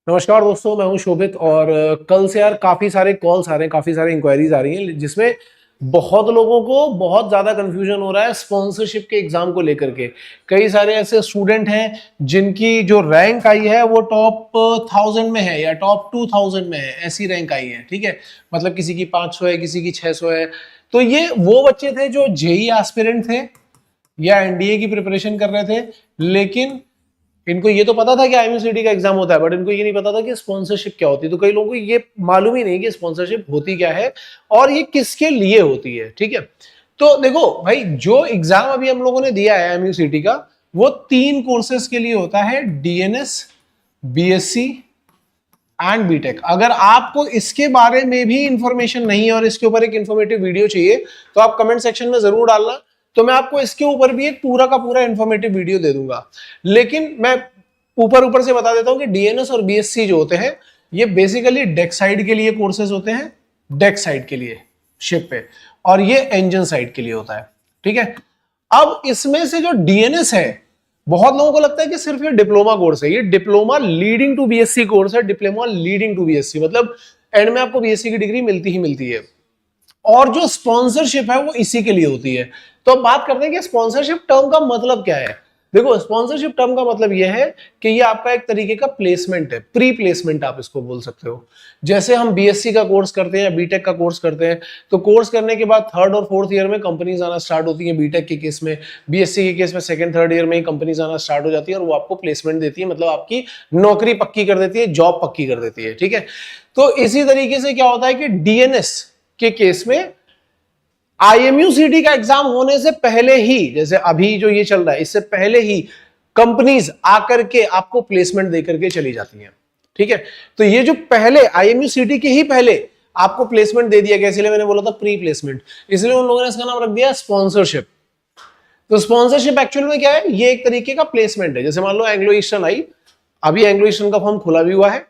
नमस्कार दोस्तों, मैं हूं शोभित और कल से यार काफी सारे कॉल्स आ रहे हैं, काफी सारी इंक्वायरीज आ रही हैं जिसमें बहुत लोगों को बहुत ज्यादा कंफ्यूजन हो रहा है स्पॉन्सरशिप के एग्जाम को लेकर के। कई सारे ऐसे स्टूडेंट हैं जिनकी जो रैंक आई है वो टॉप 1000 में है या टॉप 2000 में है, ऐसी रैंक आई है। ठीक है, मतलब किसी की 500 है, किसी की 600 है। तो ये वो बच्चे थे जो जेई एस्पिरेंट थे या एनडीए की प्रिपरेशन कर रहे थे, लेकिन इनको ये तो पता था कि आईएमसीटी का एग्जाम होता है, बट इनको ये नहीं पता था कि स्पॉन्सरशिप क्या होती है। तो कई लोगों को ये मालूम ही नहीं कि स्पॉन्सरशिप होती क्या है और ये किसके लिए होती है। ठीक है, तो देखो भाई, जो एग्जाम अभी हम लोगों ने दिया है आईएमसीटी का, वो 3 कोर्सेज के लिए होता है, डीएनएस, बीएससी एंड बीटेक। अगर आपको इसके बारे में भी इंफॉर्मेशन नहीं है और इसके ऊपर एक इंफॉर्मेटिव वीडियो चाहिए तो आप कमेंट सेक्शन में जरूर डालना, तो मैं आपको इसके ऊपर भी एक पूरा का पूरा इंफॉर्मेटिव वीडियो दे दूंगा। लेकिन मैं ऊपर ऊपर से बता देता हूं कि डीएनएस और बीएससी जो होते हैं ये बेसिकली डेक साइड के लिए कोर्सेज होते हैं, डेक साइड के लिए शिप पे, और ये इंजन साइड के लिए होता है। ठीक है, अब इसमें से जो डीएनएस है, बहुत लोगों को लगता है कि सिर्फ ये डिप्लोमा कोर्स है। ये diploma leading to BSc course है। डिप्लोमा लीडिंग टू बीएससी मतलब एंड में आपको बीएससी की डिग्री मिलती ही मिलती है, और जो स्पॉन्सरशिप है वो इसी के लिए होती है। तो अब बात करते हैं कि स्पॉन्सरशिप टर्म का मतलब क्या है। देखो, स्पॉन्सरशिप टर्म का मतलब यह है कि ये आपका एक तरीके का प्लेसमेंट है, प्री प्लेसमेंट आप इसको बोल सकते हो। जैसे हम बीएससी का कोर्स करते हैं या बीटेक का कोर्स करते हैं, तो कोर्स करने के बाद 3rd और 4th ईयर में कंपनीज आना स्टार्ट होती है बीटेक के केस में। बीएससी के केस में 2nd 3rd ईयर में ही कंपनीज आना स्टार्ट हो जाती है और वो आपको प्लेसमेंट देती है, मतलब आपकी नौकरी पक्की कर देती है, जॉब पक्की कर देती है। ठीक है, तो इसी तरीके से क्या होता है कि डीएनएस के केस में आईएमयूसीटी का एग्जाम होने से पहले ही, जैसे अभी जो ये चल रहा है, इससे पहले ही कंपनीज आकर के आपको प्लेसमेंट देकर के चली जाती हैं। ठीक है, तो ये जो पहले आईएमयूसीटी के ही पहले आपको प्लेसमेंट दे दिया गया, इसलिए मैंने बोला था प्री प्लेसमेंट, इसलिए उन लोगों ने इसका नाम रख दिया स्पॉन्सरशिप। तो स्पॉन्सरशिप एक्चुअल में क्या है, ये एक तरीके का प्लेसमेंट है। जैसे मान लो एंग्लो ईस्टर्न आई, अभी एंग्लो ईस्टर्न का फॉर्म खुला भी हुआ है,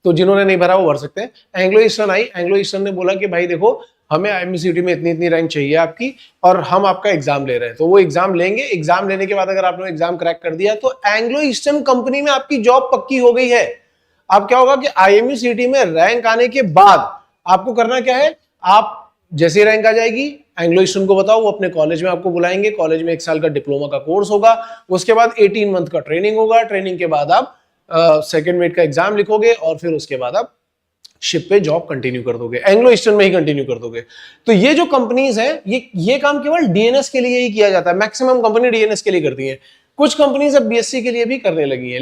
तो जिन्होंने नहीं भरा वो भर सकते हैं। एंग्लो ईस्टर्न आई, एंग्लो ईस्टर्न ने बोला कि भाई देखो, हमें आईएमसीटी में इतनी इतनी रैंक चाहिए आपकी और हम आपका एग्जाम ले रहे हैं। तो वो एग्जाम लेंगे, एग्जाम लेने के बाद अगर आपने एग्जाम क्रैक कर दिया तो एंग्लो ईस्टर्न कंपनी में आपकी जॉब पक्की हो गई है। अब क्या होगा कि आईएमसीटी में रैंक आने के बाद आपको करना क्या है, आप जैसे रैंक आ जाएगी एंग्लो ईस्टर्न को बताओ, वो अपने कॉलेज में आपको बुलाएंगे। कॉलेज में 1 साल का डिप्लोमा का कोर्स होगा, उसके बाद 18 मंथ का ट्रेनिंग होगा। ट्रेनिंग के बाद आप सेकेंड मेट का एग्जाम लिखोगे और फिर उसके बाद आप शिप पे जॉब कंटिन्यू कर दोगे, एंग्लो ईस्टर्न में ही कंटिन्यू कर दोगे। तो ये जो कंपनीज है, ये काम केवल डीएनएस के लिए ही किया जाता है। मैक्सिमम कंपनी डीएनएस के लिए करती है, कुछ कंपनीज अब बीएससी के लिए भी करने लगी है।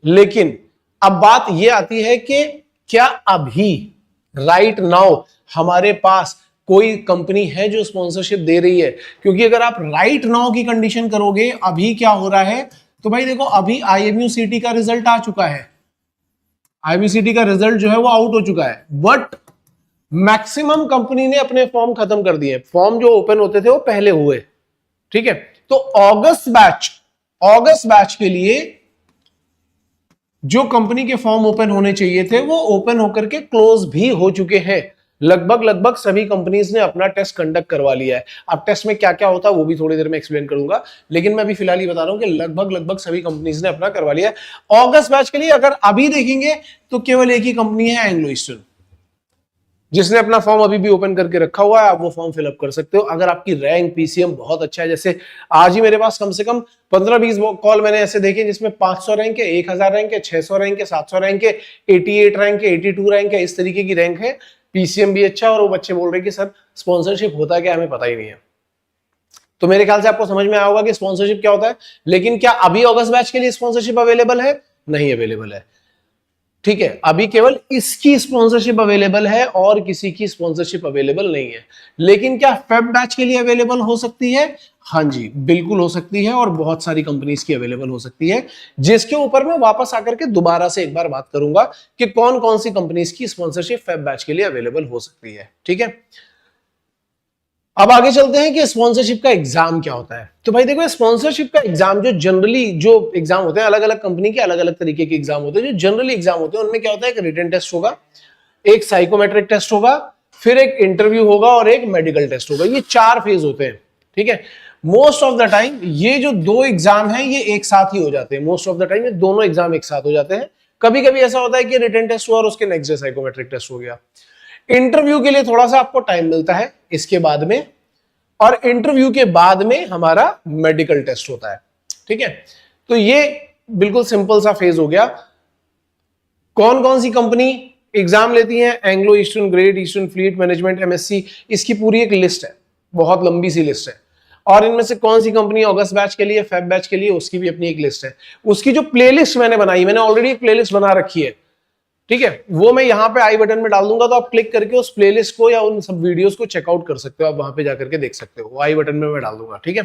लेकिन अब बात ये आती है कि क्या अभी राइट नाउ हमारे पास कोई कंपनी है जो स्पॉन्सरशिप दे रही है? क्योंकि अगर आप राइट नाउ की कंडीशन करोगे, अभी क्या हो रहा है, तो भाई देखो, अभी आईएमयूसीटी का रिजल्ट आ चुका है। आईएमसीटी का रिजल्ट जो है वो आउट हो चुका है, बट मैक्सिमम कंपनी ने अपने फॉर्म खत्म कर दिए। फॉर्म जो ओपन होते थे वो पहले हुए। ठीक है, तो अगस्त बैच के लिए जो कंपनी के फॉर्म ओपन होने चाहिए थे वो ओपन होकर के क्लोज भी हो चुके हैं। लगभग सभी कंपनीज ने अपना टेस्ट कंडक्ट करवा लिया है। अब टेस्ट में क्या क्या होता है वो भी थोड़ी देर में एक्सप्लेन करूंगा, लेकिन मैं अभी फिलहाल ही बता रहा हूं कि लगभग सभी कंपनीज ने अपना करवा लिया है। अगस्त बैच के लिए अगर अभी देखेंगे तो केवल एक ही कंपनी है, एंग्लो ईस्टर्न, जिसने अपना फॉर्म अभी भी ओपन करके रखा हुआ है। आप वो फॉर्म फिलअप कर सकते हो अगर आपकी रैंक पीसीएम बहुत अच्छा है। जैसे आज ही मेरे पास कम से कम 15-20 कॉल मैंने ऐसे देखे जिसमें 500 रैंक है, 1000 रैंक है, 600 रैंक है, 700 रैंक है, 88 रैंक है, 82 रैंक है, इस तरीके की रैंक है। पीसीएम भी अच्छा, और वो बच्चे बोल रहे हैं कि सर स्पॉन्सरशिप होता क्या, हमें पता ही नहीं है। तो मेरे ख्याल से आपको समझ में आया होगा कि स्पॉन्सरशिप क्या होता है। लेकिन क्या अभी अगस्त बैच के लिए स्पॉन्सरशिप अवेलेबल है? नहीं अवेलेबल है। ठीक है, अभी केवल इसकी स्पॉन्सरशिप अवेलेबल है और किसी की स्पॉन्सरशिप अवेलेबल नहीं है। लेकिन क्या फेब बैच के लिए अवेलेबल हो सकती है? हाँ जी, बिल्कुल हो सकती है, और बहुत सारी कंपनीज की अवेलेबल हो सकती है, जिसके ऊपर मैं वापस आकर के दोबारा से एक बार बात करूंगा कि कौन कौन सी कंपनीज की स्पॉन्सरशिप फेब बैच के लिए अवेलेबल हो सकती है। ठीक है, अब आगे चलते हैं कि स्पॉन्सरशिप का एग्जाम क्या होता है। तो भाई देखो, स्पॉन्सरशिप का एग्जाम जो जनरली जो एग्जाम होते हैं, अलग अलग कंपनी के अलग अलग तरीके के एग्जाम होते हैं। जो जनरली एग्जाम होते हैं उनमें क्या होता है, एक रिटन टेस्ट होगा, एक साइकोमेट्रिक टेस्ट होगा, फिर एक इंटरव्यू होगा और एक मेडिकल टेस्ट होगा। ये 4 फेज होते हैं। ठीक है। मोस्ट ऑफ द टाइम ये जो दो एग्जाम है ये एक साथ ही हो जाते हैं, मोस्ट ऑफ द टाइम ये दोनों एग्जाम एक साथ हो जाते हैं। कभी कभी ऐसा होता है कि रिटन टेस्ट हुआ और उसके नेक्स्ट डे साइकोमेट्रिक टेस्ट हो गया। इंटरव्यू के लिए थोड़ा सा आपको टाइम मिलता है इसके बाद में, और इंटरव्यू के बाद में हमारा मेडिकल टेस्ट होता है, ठीक है। तो ये बिल्कुल सिंपल सा फेज हो गया। कौन कौन सी कंपनी एग्जाम लेती है? Anglo eastern, great eastern, fleet management, MSc, इसकी पूरी एक लिस्ट है, बहुत लंबी सी लिस्ट है। और इनमें से कौन सी कंपनी अगस्त बैच के लिए, फेब बैच के लिए, उसकी भी अपनी एक लिस्ट है। उसकी जो प्लेलिस्ट मैंने बनाई, मैंने ऑलरेडी एक प्लेलिस्ट बना रखी है, ठीक है, वो मैं यहाँ पे आई बटन में डाल दूंगा, तो आप क्लिक करके उस प्लेलिस्ट को या उन सब वीडियोस को चेकआउट कर सकते हो, आप वहां पे जाकर के देख सकते हो, वो आई बटन में मैं डाल दूंगा, ठीक है।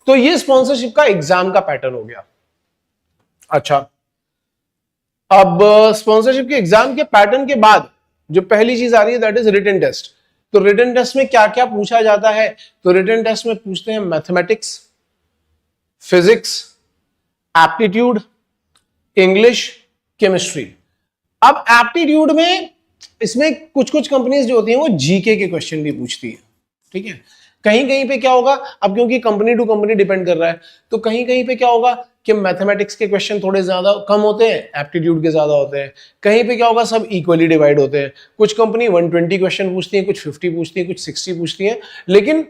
तो ये स्पॉन्सरशिप का एग्जाम का पैटर्न हो गया। अच्छा, अब स्पॉन्सरशिप के एग्जाम के पैटर्न के बाद जो पहली चीज आ रही है दैट इज रिटन टेस्ट। तो रिटन टेस्ट में क्या क्या पूछा जाता है? तो रिटन टेस्ट में पूछते हैं mathematics, physics, aptitude, English, chemistry. अब एप्टीट्यूड में इसमें कुछ कुछ कंपनीज जो होती हैं वो जीके के क्वेश्चन भी पूछती है, ठीक है। कहीं कहीं पे क्या होगा, अब क्योंकि कंपनी टू कंपनी डिपेंड कर रहा है, तो कहीं कहीं पे क्या होगा कि मैथमेटिक्स के क्वेश्चन थोड़े ज्यादा कम होते हैं, एप्टीट्यूड के ज्यादा होते हैं। कहीं पे क्या होगा, सब इक्वली डिवाइड होते हैं। कुछ कंपनी 120 क्वेश्चन पूछती है, कुछ 50 पूछती है, कुछ 60 पूछती है, लेकिन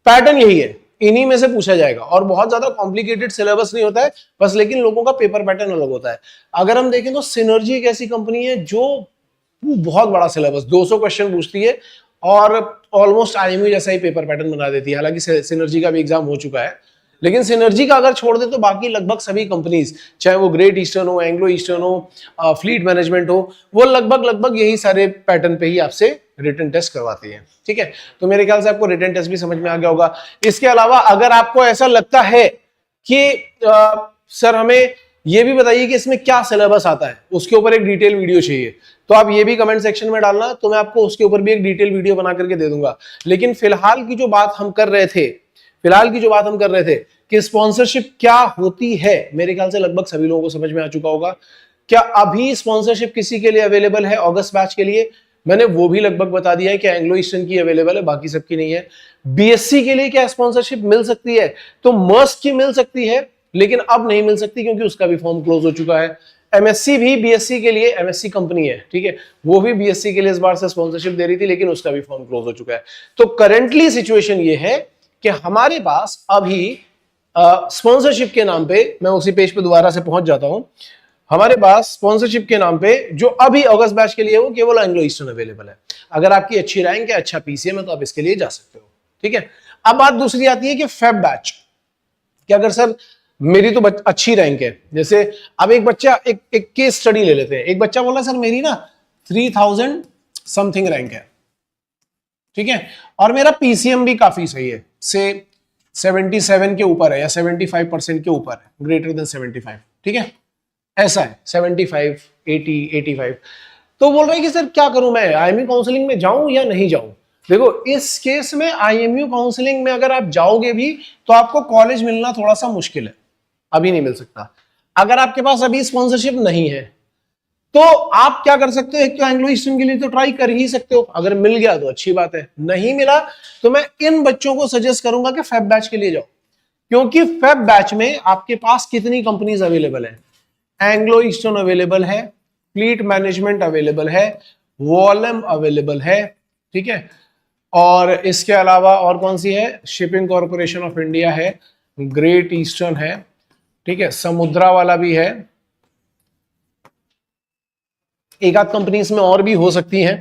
पैटर्न यही है, इन्हीं में से पूछा जाएगा। और बहुत ज्यादा कॉम्प्लिकेटेड सिलेबस नहीं होता है बस, लेकिन लोगों का पेपर पैटर्न अलग होता है। अगर हम देखें तो सिनर्जी एक ऐसी कंपनी है जो बहुत बड़ा सिलेबस 200 क्वेश्चन पूछती है और ऑलमोस्ट आईएमयू जैसा ही पेपर पैटर्न बना देती है। हालांकि सिनर्जी का भी एग्जाम हो चुका है, लेकिन सिनर्जी का अगर छोड़ दे तो बाकी लगभग सभी कंपनीज, चाहे वो ग्रेट ईस्टर्न हो, एंग्लो ईस्टर्न हो, फ्लीट मैनेजमेंट हो, वो लगभग यही सारे पैटर्न पे ही आपसे रिटन टेस्ट करवाती है, ठीक है। तो मेरे ख्याल से आपको रिटन टेस्ट भी समझ में आ गया होगा। इसके अलावा अगर आपको ऐसा लगता है कि सर हमें ये भी बताइए कि इसमें क्या सिलेबस आता है, उसके ऊपर एक डिटेल वीडियो चाहिए, तो आप ये भी कमेंट सेक्शन में डालना, तो मैं आपको उसके ऊपर भी एक डिटेल वीडियो बना करके दे दूंगा। लेकिन फिलहाल की जो बात हम कर रहे थे कि स्पॉन्सरशिप क्या होती है, मेरे ख्याल से लगभग सभी लोगों को समझ में आ चुका होगा। क्या अभी स्पॉन्सरशिप किसी के लिए अवेलेबल है अगस्त बैच के लिए? मैंने वो भी लगभग बता दिया है कि एंग्लो ईस्टर्न की अवेलेबल है, बाकी सबकी नहीं है। बीएससी के लिए क्या स्पॉन्सरशिप मिल सकती है? तो मर्स की मिल सकती है, लेकिन अब नहीं मिल सकती क्योंकि उसका भी फॉर्म क्लोज हो चुका है। एमएससी भी बीएससी के लिए, एमएससी कंपनी है, ठीक है, वो भी बीएससी के लिए इस बार से स्पॉन्सरशिप दे रही थी, लेकिन उसका भी फॉर्म क्लोज हो चुका है। तो करंटली सिचुएशन ये है कि हमारे पास अभी स्पॉन्सरशिप के नाम पे, मैं उसी पेज पे दोबारा से पहुंच जाता हूं, हमारे पास स्पॉन्सरशिप के नाम पे जो अभी अगस्त बैच के लिए वो केवल एंग्लो ईस्टर्न अवेलेबल है। अगर आपकी अच्छी रैंक है, अच्छा पीसीएम है, तो आप इसके लिए जा सकते हो, ठीक है। अब बात दूसरी आती है कि फेब बैच, कि अगर सर मेरी तो अच्छी रैंक है, जैसे अब एक बच्चा, एक केस स्टडी ले लेते हैं, एक बच्चा बोला सर मेरी ना 3000 समथिंग रैंक है, ठीक है, और मेरा पीसीएम भी काफी सही है, से 77 के ऊपर है या 75% के ऊपर है, ग्रेटर देन 75, ठीक है, ऐसा है 75, 80, 85। तो बोल रहे हैं कि सर क्या करूं मैं, आईएमयू काउंसलिंग में जाऊं या नहीं जाऊं? देखो इस केस में आईएमयू काउंसलिंग में अगर आप जाओगे भी तो आपको कॉलेज मिलना थोड़ा सा मुश्किल है, अभी नहीं मिल सकता। अगर आपके पास अभी स्पॉन्सरशिप नहीं है तो आप क्या कर सकते हो, एक तो एंग्लो ईस्टर्न के लिए तो ट्राई कर ही सकते हो, अगर मिल गया तो अच्छी बात है, नहीं मिला तो मैं इन बच्चों को सजेस्ट करूंगा कि फेब बैच के लिए जाओ, क्योंकि फेब बैच में आपके पास कितनी कंपनीज अवेलेबल है, एंग्लो ईस्टर्न अवेलेबल है, फ्लीट मैनेजमेंट अवेलेबल है, वॉलम अवेलेबल है, ठीक है, और इसके अलावा और कौन सी है, शिपिंग कॉर्पोरेशन ऑफ इंडिया है, ग्रेट ईस्टर्न है, ठीक है, समुद्रा वाला भी है, एक आध कंपनी इसमें और भी हो सकती हैं,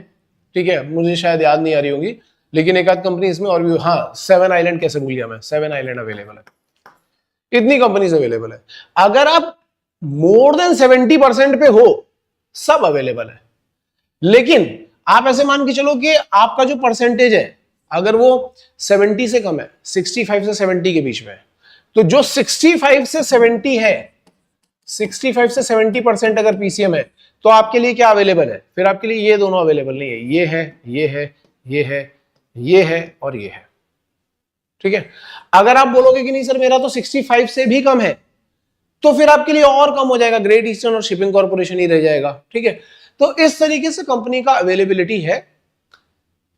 ठीक है, मुझे शायद याद नहीं आ रही होंगी, लेकिन एक आध कंपनी इसमें और भी, हाँ 7 आइलैंड कैसे भूल गया मैं, 7 आइलैंड अवेलेबल है, इतनी कंपनीज अवेलेबल है। अगर आप मोर देन 70% पे हो, सब अवेलेबल है, लेकिन आप ऐसे मान के चलो कि आपका जो परसेंटेज है अगर वो 70 से कम है, 65 से 70 के बीच में है, तो जो 65 से 70 है, 65 से 70% अगर पीसीएम है, तो आपके लिए क्या अवेलेबल है? फिर आपके लिए ये दोनों अवेलेबल नहीं है, ये है, ये है, ये है, ये है और ये है, ठीक है। अगर आप बोलोगे कि नहीं सर मेरा तो 65 से भी कम है, तो फिर आपके लिए और कम हो जाएगा, ग्रेट ईस्टर्न और शिपिंग कॉर्पोरेशन ही रह जाएगा, ठीक है। तो इस तरीके से कंपनी का अवेलेबिलिटी है।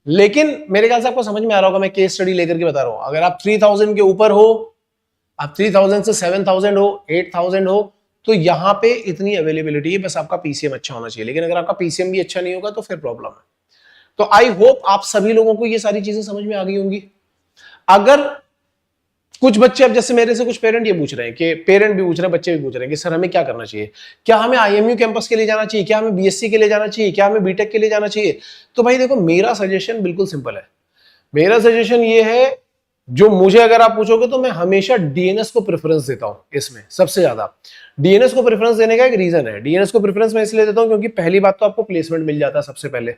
लेकिन मेरे ख्याल से आपको समझ में आ रहा होगा, मैं केस स्टडी लेकर के बता रहा हूं। अगर आप 3000 के ऊपर हो, आप 3000 से 7000 हो, 8000 हो, तो यहां पे इतनी अवेलेबिलिटी है, बस आपका पीसीएम अच्छा होना चाहिए। लेकिन अगर आपका पीसीएम भी अच्छा नहीं होगा तो फिर प्रॉब्लम है। तो आई होप आप सभी लोगों को ये सारी चीजें समझ में आ गई होंगी। अगर कुछ बच्चे, अब जैसे मेरे से कुछ पेरेंट ये पूछ रहे हैं, कि पेरेंट भी पूछ रहे हैं, बच्चे भी पूछ रहे हैं कि सर हमें क्या करना चाहिए, क्या हमें आईएमयू कैंपस के लिए जाना चाहिए, क्या हमें बीएससी के लिए जाना चाहिए, क्या हमें बीटेक के लिए जाना चाहिए। तो भाई देखो, मेरा सजेशन बिल्कुल सिंपल है। मेरा सजेशन ये है, जो मुझे अगर आप पूछोगे तो मैं हमेशा डीएनएस को प्रेफरेंस देता हूं। इसमें सबसे ज्यादा डीएनएस को प्रेफरेंस देने का एक रीजन है। डीएनएस को प्रेफरेंस मैं इसलिए देता हूं क्योंकि पहली बात तो आपको प्लेसमेंट मिल जाता है सबसे पहले,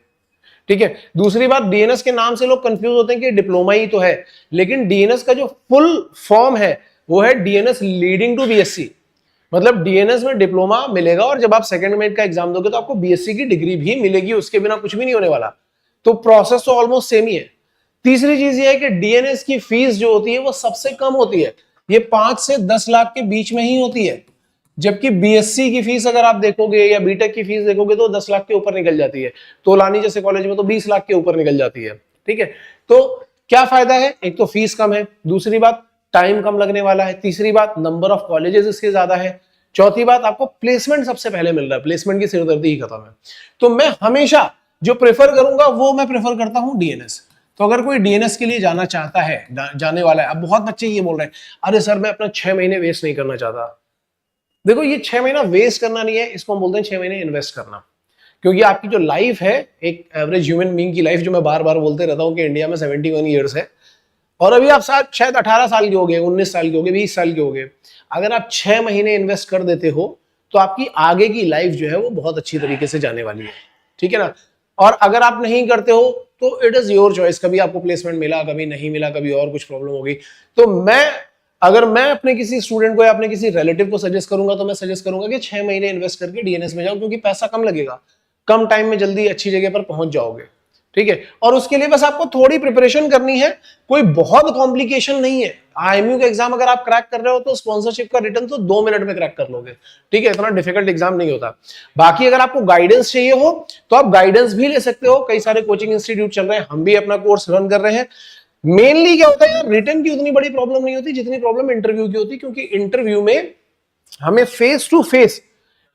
ठीक है। दूसरी बात, डीएनएस के नाम से लोग कंफ्यूज होते हैं कि डिप्लोमा ही तो है, लेकिन डीएनएस का जो फुल फॉर्म है वो है डीएनएस लीडिंग टू बीएससी। मतलब डीएनएस में डिप्लोमा मिलेगा और जब आप सेकंड मेड का एग्जाम दोगे तो आपको बीएससी की डिग्री भी मिलेगी, उसके बिना कुछ भी नहीं होने वाला। तो प्रोसेस तो ऑलमोस्ट सेम ही है। तीसरी चीज ये है कि डीएनएस की फीस जो होती है वो सबसे कम होती है, ये 5 से 10 लाख के बीच में ही होती है। जबकि बीएससी की फीस अगर आप देखोगे या बीटेक की फीस देखोगे तो 10 लाख के ऊपर निकल जाती है। तोलानी जैसे कॉलेज में तो 20 लाख के ऊपर निकल जाती है, ठीक है। तो क्या फायदा है, एक तो फीस कम है, दूसरी बात टाइम कम लगने वाला है, तीसरी बात नंबर ऑफ कॉलेजेस इसके ज्यादा है, चौथी बात आपको प्लेसमेंट सबसे पहले मिल रहा है, प्लेसमेंट की सिरदर्दी ही खत्म है। तो मैं हमेशा जो प्रेफर करूंगा वो मैं प्रेफर करता हूं डीएनएस। तो अगर कोई डीएनएस के लिए जाना चाहता है, जाने वाला है, अब बहुत बच्चे ये बोल रहे हैं अरे सर मैं अपना 6 महीने वेस्ट नहीं करना चाहता। देखो, ये 6 महीना वेस्ट करना नहीं है, इसको हम बोलते हैं 6 महीने इन्वेस्ट करना। क्योंकि आपकी जो लाइफ है, एक एवरेज ह्यूमन बीइंग की लाइफ, जो मैं बार बार बोलते रहता हूं कि इंडिया में 71 ईयर्स है, और अभी आप शायद 18 साल के हो गए, 19 साल के हो गए, 20 साल के हो गए। अगर आप 6 महीने इन्वेस्ट कर देते हो तो आपकी आगे की लाइफ जो है वो बहुत अच्छी तरीके से जाने वाली है, ठीक है ना। और अगर आप नहीं करते हो तो इट इज योर चॉइस, कभी आपको प्लेसमेंट मिला, कभी नहीं मिला, कभी और कुछ प्रॉब्लम होगी। तो अगर मैं अपने किसी स्टूडेंट को या अपने किसी रिलेटिव को सजेस्ट करूंगा तो मैं सजेस्ट करूंगा कि 6 महीने इन्वेस्ट करके डीएनएस में जाओ, क्योंकि पैसा कम लगेगा, कम टाइम में जल्दी अच्छी जगह पर पहुंच जाओगे, ठीक है। और उसके लिए बस आपको थोड़ी प्रिपरेशन करनी है, कोई बहुत कॉम्प्लिकेशन नहीं है। आईएमयू का एग्जाम अगर आप क्रैक कर रहे हो तो स्पॉन्सरशिप का रिटर्न तो 2 मिनट में क्रैक कर लोगे, ठीक है, इतना डिफिकल्ट एग्जाम नहीं होता। बाकी अगर आपको गाइडेंस चाहिए हो तो आप गाइडेंस भी ले सकते हो, कई सारे कोचिंग इंस्टीट्यूट चल रहे हैं, हम भी अपना कोर्स रन कर रहे हैं। मेनली क्या होता है यार, रिटर्न की उतनी बड़ी प्रॉब्लम नहीं होती जितनी प्रॉब्लम इंटरव्यू की होती, क्योंकि इंटरव्यू में हमें फेस टू फेस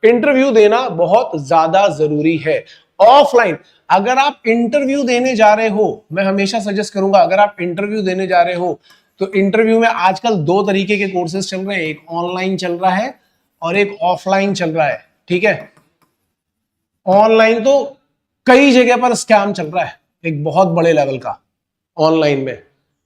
इंटरव्यू देना बहुत ज्यादा जरूरी है। ऑफलाइन अगर आप इंटरव्यू देने जा रहे हो, मैं हमेशा सजेस्ट करूंगा, अगर आप इंटरव्यू देने जा रहे हो तो इंटरव्यू में आजकल 2 तरीके के कोर्सेज चल रहे हैं, एक ऑनलाइन चल रहा है और एक ऑफलाइन चल रहा है, ठीक है। ऑनलाइन तो कई जगह पर स्कैम चल रहा है, एक बहुत बड़े लेवल का। ऑनलाइन में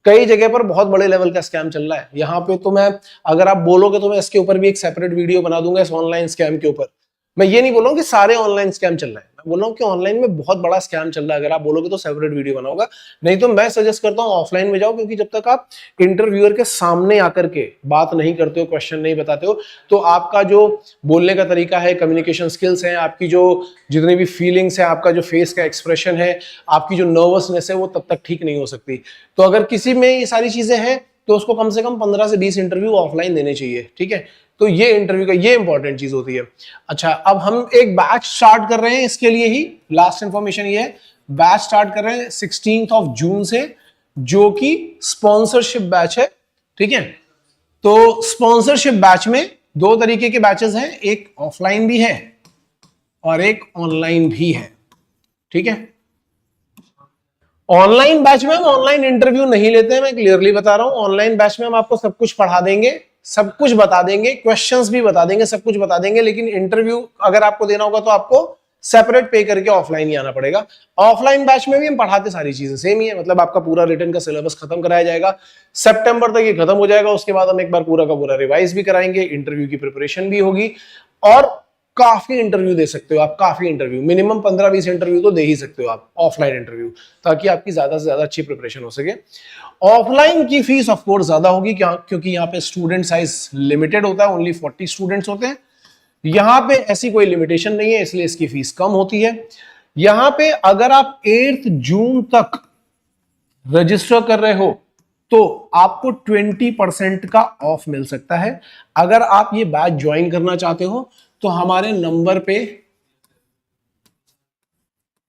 कई जगह पर बहुत बड़े लेवल का स्कैम चल रहा है। यहां पे तो मैं, अगर आप बोलोगे तो मैं इसके ऊपर भी एक सेपरेट वीडियो बना दूंगा, इस ऑनलाइन स्कैम के ऊपर। मैं ये नहीं बोल रहा हूं कि सारे ऑनलाइन स्कैम चल रहे हैं, मैं बोल रहा हूं कि ऑनलाइन में बहुत बड़ा स्कैम चल रहा है। अगर आप बोलोगे तो सेपरेट वीडियो बनाऊंगा, नहीं तो मैं सजेस्ट करता हूं ऑफलाइन में जाओ, क्योंकि जब तक आप इंटरव्यूअर के सामने आकर के बात नहीं करते हो, क्वेश्चन नहीं बताते हो, तो आपका जो बोलने का तरीका है, कम्युनिकेशन स्किल्स हैं, आपकी जो जितनी भी फीलिंग्स है, आपका जो फेस का एक्सप्रेशन है, आपकी जो नर्वसनेस है, वो तब तक ठीक नहीं हो सकती। तो अगर किसी में ये सारी चीजें हैं तो उसको कम से कम 15 से 20 इंटरव्यू ऑफलाइन देने चाहिए, ठीक है। तो ये इंटरव्यू का ये इंपॉर्टेंट चीज होती है। अच्छा, अब हम एक बैच स्टार्ट कर रहे हैं, इसके लिए ही लास्ट इंफॉर्मेशन ये है, बैच स्टार्ट कर रहे हैं 16 जून से, जो कि स्पॉन्सरशिप बैच है, ठीक है। तो स्पॉन्सरशिप बैच में 2 तरीके के बैचेस हैं, एक ऑफलाइन भी है और एक ऑनलाइन भी है, ठीक है। ऑनलाइन बैच में हम ऑनलाइन इंटरव्यू नहीं लेते हैं, मैं क्लियरली बता रहा हूं। ऑनलाइन बैच में हम आपको सब कुछ पढ़ा देंगे, सब कुछ बता देंगे, क्वेश्चंस भी बता देंगे, सब कुछ बता देंगे, लेकिन इंटरव्यू अगर आपको देना होगा तो आपको सेपरेट पे करके ऑफलाइन ही आना पड़ेगा। ऑफलाइन बैच में भी हम पढ़ाते सारी चीजें सेम ही है, मतलब आपका पूरा रिटर्न का सिलेबस खत्म कराया जाएगा, सितंबर तक ये खत्म हो जाएगा। उसके बाद हम एक बार पूरा का पूरा रिवाइज भी कराएंगे, इंटरव्यू की प्रिपरेशन भी होगी, और काफी इंटरव्यू दे सकते हो आप, काफी इंटरव्यू, मिनिमम 15-20 इंटरव्यू तो दे ही सकते हो आप ऑफलाइन इंटरव्यू, ताकि आपकी ज्यादा से ज्यादा अच्छी प्रिपरेशन हो सके। ऑफलाइन की फीस ऑफ कोर्स ज्यादा होगी, क्योंकि यहाँ पे स्टूडेंट साइज लिमिटेड होता है, ओनली 40 स्टूडेंट्स होते हैं। यहां पे ऐसी कोई लिमिटेशन नहीं है, इसलिए इसकी फीस कम होती है। यहां पे अगर आप 8 जून तक रजिस्टर कर रहे हो तो आपको 20% का ऑफ मिल सकता है। अगर आप ये बैच ज्वाइन करना चाहते हो तो हमारे नंबर पे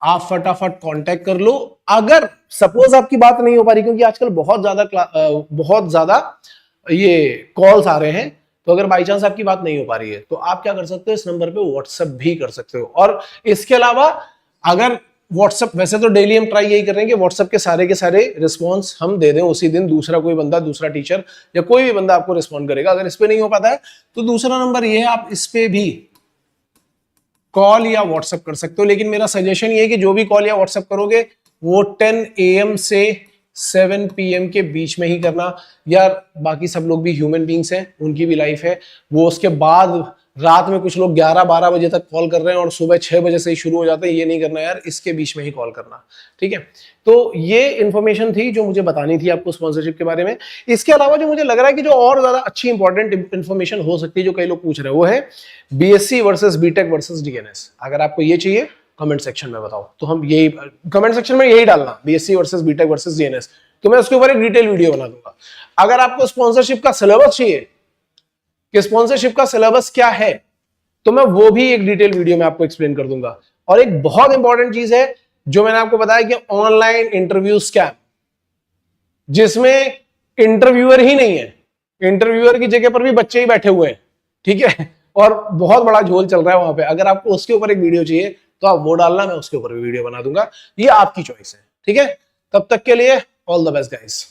आप फटाफट कांटेक्ट कर लो। अगर सपोज आपकी बात नहीं हो पा रही, क्योंकि आजकल बहुत ज्यादा ये कॉल्स आ रहे हैं, तो अगर बाई चांस आपकी बात नहीं हो पा रही है तो आप क्या कर सकते हो, इस नंबर पे व्हाट्सएप भी कर सकते हो। और इसके अलावा अगर व्हाट्सएप, वैसे तो डेली हम ट्राई यही कर रहे हैं कि व्हाट्सएप के सारे रिस्पॉन्स हम दे दें उसी दिन, दूसरा कोई बंदा, दूसरा टीचर या कोई भी बंदा आपको रिस्पॉन्ड करेगा। अगर इस पे नहीं हो पाता है तो दूसरा नंबर ये है, आप इस पे भी कॉल या व्हाट्सएप कर सकते हो। लेकिन मेरा सजेशन ये है कि जो भी कॉल या व्हाट्सएप करोगे वो 10 AM से 7 PM के बीच में ही करना। यार बाकी सब लोग भी ह्यूमन बींग्स हैं, उनकी भी लाइफ है। वो उसके बाद रात में कुछ लोग 11-12 बजे तक कॉल कर रहे हैं और सुबह 6 बजे से ही शुरू हो जाते हैं, ये नहीं करना यार, इसके बीच में ही कॉल करना, ठीक है। तो ये इंफॉर्मेशन थी जो मुझे बतानी थी आपको स्पॉन्सरशिप के बारे में। इसके अलावा जो मुझे लग रहा है कि जो और ज्यादा अच्छी इंपॉर्टेंट इंफॉर्मेशन हो सकती है, जो कई लोग पूछ रहे हैं, वो है BSc versus BTech versus DNS। अगर आपको ये चाहिए कमेंट सेक्शन में बताओ, तो हम यही कमेंट सेक्शन में यही डालना, BSc versus BTech versus DNS, तो मैं उसके ऊपर एक डिटेल वीडियो बना दूंगा। अगर आपको स्पॉन्सरशिप का सिलेबस चाहिए कि स्पॉन्सरशिप का सिलेबस क्या है, तो मैं वो भी एक डिटेल वीडियो में आपको एक्सप्लेन कर दूंगा। और एक बहुत इंपॉर्टेंट चीज है जो मैंने आपको बताया कि ऑनलाइन इंटरव्यू स्कैम, जिसमें इंटरव्यूअर ही नहीं है, इंटरव्यूअर की जगह पर भी बच्चे ही बैठे हुए हैं, ठीक है, और बहुत बड़ा झोल चल रहा है वहां पे। अगर आपको उसके ऊपर एक वीडियो चाहिए तो आप वो डालना, मैं उसके ऊपर भी वीडियो बना दूंगा, ये आपकी चॉइस है, ठीक है। तब तक के लिए ऑल द बेस्ट गाइस।